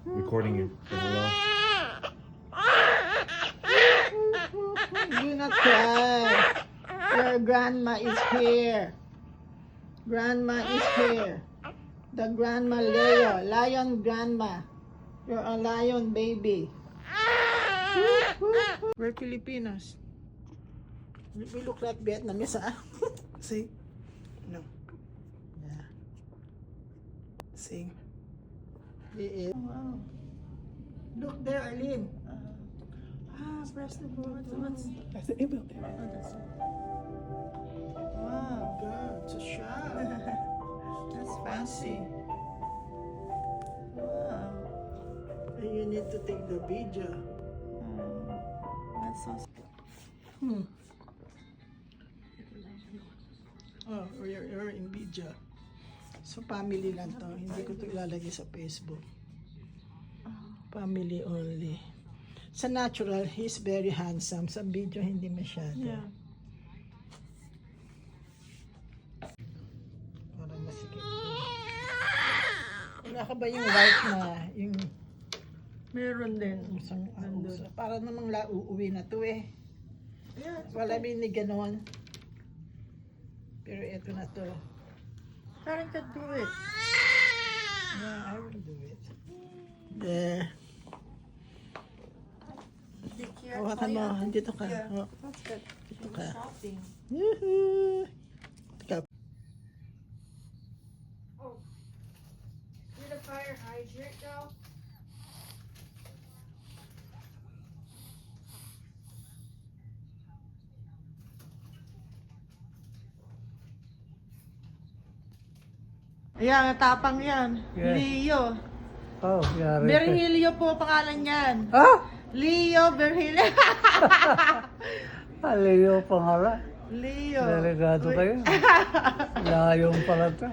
Recording it. Hello. Do not cry. Your grandma is here. Grandma is here. The grandma Leo. Lion grandma. You're a lion baby. We're Filipinos. We look like Vietnamese, huh? See? No. Yeah. See? Wow. Look there, Arlene. Press the button. That's the email there. Oh, that's it. Wow, girl, it's a shot. That's fancy. Wow. And you need to take the video. That's so. Oh, you're in video. So family lang to. Hindi ko to ilalagay sa Facebook. Family only. Sa natural, he's very handsome. Sa video, hindi masyado. Yeah. Parang masikip. Wala ka ba yung white na, yung Meron din. isang Nandun. para namang uuwi na to eh. Yeah. Wala ni ganon. Pero eto na to. Karen can do it. Yeah, I will do it. There. Hawakan mo. Dito ka. Yeah. Oh, That's good. dito ka. Shopping. Yoo-hoo. Teka. Oh, did the fire hydrant go? Ayan, natapang yan. Yes. Leo. Oh, yari. Virgilio po pangalan yan. Ah! Leo Virgilio. Aliyo pangalan. Leo. Delegado kayo. Layong pala to.